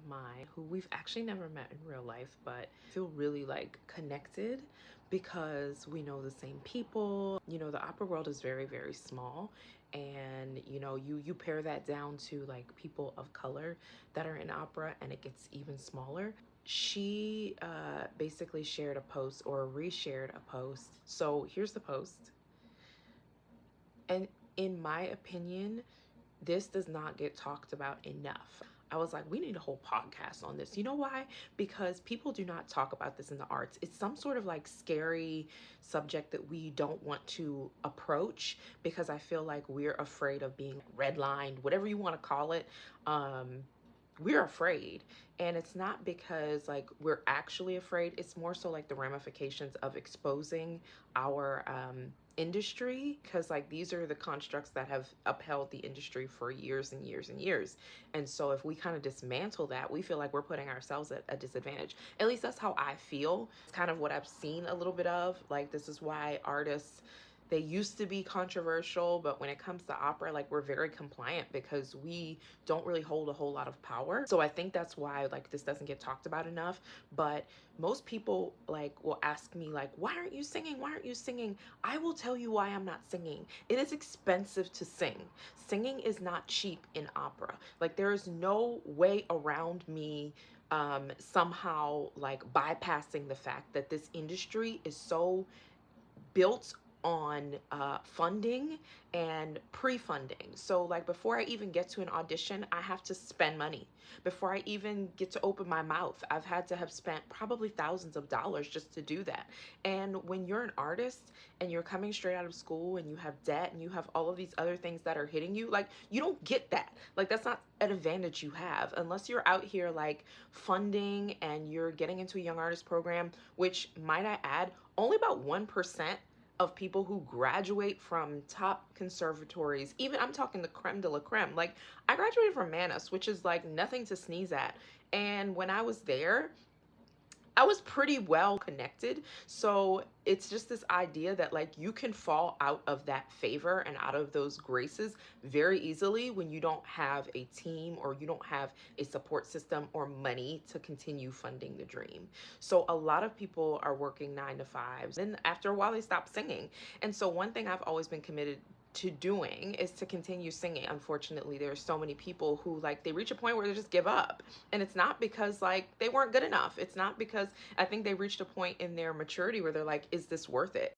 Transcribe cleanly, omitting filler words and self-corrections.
mine who we've actually never met in real life, but feel really like connected because we know the same people. You know, the opera world is very, very small. And you know, you pair that down to like people of color that are in opera and it gets even smaller. She basically shared a post or reshared a post. So here's the post. And in my opinion, this does not get talked about enough. I was like, we need a whole podcast on this. You know why? Because people do not talk about this in the arts. It's some sort of like scary subject that we don't want to approach because I feel like we're afraid of being redlined, whatever you want to call it. We're afraid, and it's not because like we're actually afraid. It's more so like the ramifications of exposing our industry, because like these are the constructs that have upheld the industry for years and years and years. And so if we kind of dismantle that, we feel like we're putting ourselves at a disadvantage. At least that's how I feel. It's kind of what I've seen a little bit of. Like, this is why artists, they used to be controversial, but when it comes to opera, like, we're very compliant because we don't really hold a whole lot of power. So I think that's why like this doesn't get talked about enough. But most people like will ask me like, why aren't you singing? Why aren't you singing? I will tell you why I'm not singing. It is expensive to sing. Singing is not cheap in opera. Like, there is no way around me somehow like bypassing the fact that this industry is so built on funding and pre-funding. So like before I even get to an audition, I have to spend money. Before I even get to open my mouth, I've had to have spent probably thousands of dollars just to do that. And when you're an artist and you're coming straight out of school and you have debt and you have all of these other things that are hitting you, like, you don't get that. Like, that's not an advantage you have unless you're out here like funding and you're getting into a young artist program, which, might I add, only about 1% of people who graduate from top conservatories, even I'm talking the creme de la creme. Like, I graduated from Manus, which is like nothing to sneeze at. And when I was there, I was pretty well connected. So it's just this idea that like you can fall out of that favor and out of those graces very easily when you don't have a team or you don't have a support system or money to continue funding the dream. So a lot of people are working 9 to 5s. Then after a while they stop singing. And so one thing I've always been committed to doing is to continue singing. Unfortunately, there are so many people who like they reach a point where they just give up. And it's not because like they weren't good enough. It's not because, I think they reached a point in their maturity where they're like, is this worth it?